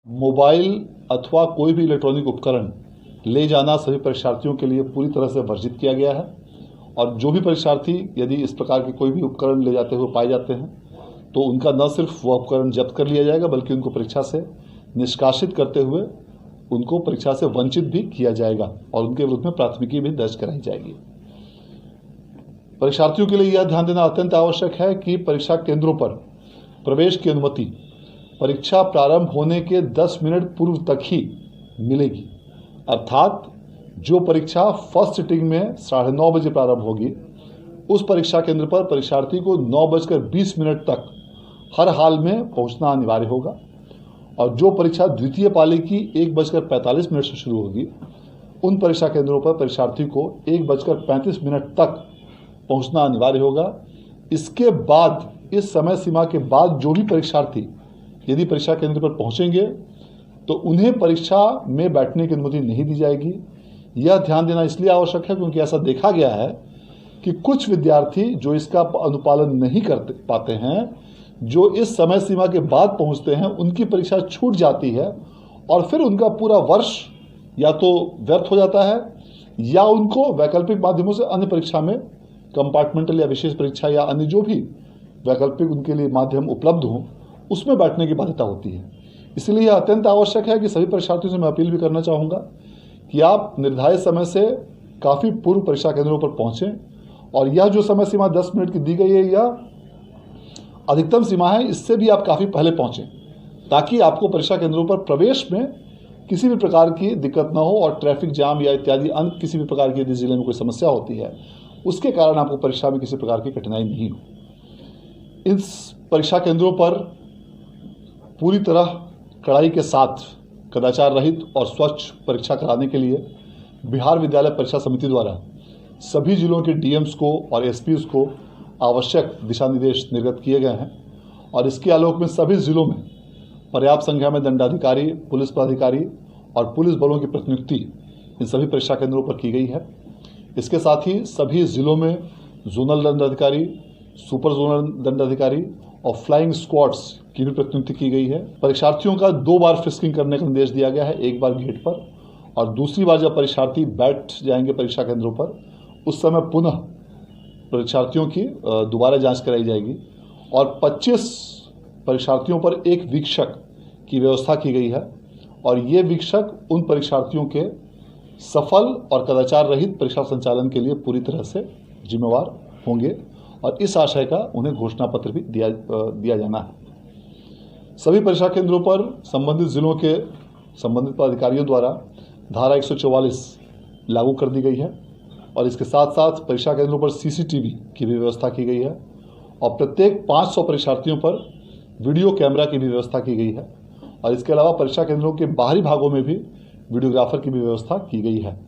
Mobile अथवा कोई भी इलेक्ट्रॉनिक उपकरण ले जाना सभी परीक्षार्थियों के लिए पूरी तरह से वर्जित किया गया है और जो भी परीक्षार्थी यदि इस प्रकार के कोई भी उपकरण ले जाते हुए पाए जाते हैं तो उनका न सिर्फ वह उपकरण जब्त कर लिया जाएगा बल्कि उनको परीक्षा से निष्कासित करते हुए उनको परीक्षा से वंचित भी किया जाएगा और उनके विरुद्ध में प्राथमिकी भी दर्ज कराई जाएगी। परीक्षार्थियों के लिए यह ध्यान देना अत्यंत आवश्यक है कि परीक्षा केंद्रों पर प्रवेश की अनुमति परीक्षा प्रारंभ होने के 10 मिनट पूर्व तक ही मिलेगी, अर्थात जो परीक्षा फर्स्ट सिटिंग में 9:30 बजे प्रारंभ होगी उस परीक्षा केंद्र पर परीक्षार्थी को 9:20 तक हर हाल में पहुंचना अनिवार्य होगा और जो परीक्षा द्वितीय पाली की 1:45 से शुरू होगी उन परीक्षा केंद्रों पर परीक्षार्थी को 1:35 तक पहुंचना अनिवार्य होगा। इसके बाद इस समय सीमा के बाद जो भी परीक्षार्थी यदि परीक्षा केंद्र पर पहुंचेंगे तो उन्हें परीक्षा में बैठने की अनुमति नहीं दी जाएगी। यह ध्यान देना इसलिए आवश्यक है क्योंकि ऐसा देखा गया है कि कुछ विद्यार्थी जो इसका अनुपालन नहीं कर पाते हैं, जो इस समय सीमा के बाद पहुंचते हैं, उनकी परीक्षा छूट जाती है और फिर उनका पूरा वर्ष या तो व्यर्थ हो जाता है या उनको वैकल्पिक माध्यमों से अन्य परीक्षा में कंपार्टमेंटल या विशेष परीक्षा या अन्य जो भी वैकल्पिक उनके लिए माध्यम उपलब्ध हों उसमें बैठने की बाध्यता होती है। इसलिए यह अत्यंत आवश्यक है कि सभी परीक्षार्थियों से मैं अपील भी करना चाहूँगा कि आप निर्धारित समय से काफ़ी पूर्व परीक्षा केंद्रों पर पहुँचें और यह जो समय सीमा 10 मिनट की दी गई है यह अधिकतम सीमा है, इससे भी आप काफ़ी पहले पहुँचें ताकि आपको परीक्षा केंद्रों पर प्रवेश में किसी भी प्रकार की दिक्कत ना हो और ट्रैफिक जाम या इत्यादि अन्य किसी भी प्रकार की यदि जिले में कोई समस्या होती है उसके कारण आपको परीक्षा में किसी प्रकार की कठिनाई नहीं हो। इस परीक्षा केंद्रों पर पूरी तरह कड़ाई के साथ कदाचार रहित और स्वच्छ परीक्षा कराने के लिए बिहार विद्यालय परीक्षा समिति द्वारा सभी जिलों के डीएम्स को और एसपीज को आवश्यक दिशा निर्देश निर्गत किए गए हैं और इसके आलोक में सभी जिलों में पर्याप्त संख्या में दंडाधिकारी, पुलिस पदाधिकारी और पुलिस बलों की प्रतिनियुक्ति इन सभी परीक्षा केंद्रों पर की गई है। इसके साथ ही सभी जिलों में जोनल दंडाधिकारी, सुपर जोनल दंडाधिकारी और फ्लाइंग स्क्वाड्स की भी प्रतिनियुक्ति की गई है। परीक्षार्थियों का 2 बार फ्रिस्किंग करने का निर्देश दिया गया है, एक बार गेट पर और दूसरी बार जब परीक्षार्थी बैठ जाएंगे परीक्षा केंद्रों पर उस समय पुनः परीक्षार्थियों की दोबारा जांच कराई जाएगी और 25 परीक्षार्थियों पर एक वीक्षक की व्यवस्था की गई है और ये वीक्षक उन परीक्षार्थियों के सफल और कदाचार रहित परीक्षा संचालन के लिए पूरी तरह से जिम्मेवार होंगे और इस आशय का उन्हें घोषणा पत्र भी दिया जाना है। सभी परीक्षा केंद्रों पर संबंधित जिलों के संबंधित पदाधिकारियों द्वारा धारा 144 लागू कर दी गई है और इसके साथ साथ परीक्षा केंद्रों पर सीसीटीवी की भी व्यवस्था की गई है और प्रत्येक 500 परीक्षार्थियों पर वीडियो कैमरा की भी व्यवस्था की गई है और इसके अलावा परीक्षा केंद्रों के बाहरी भागों में भी वीडियोग्राफर की भी व्यवस्था की गई है।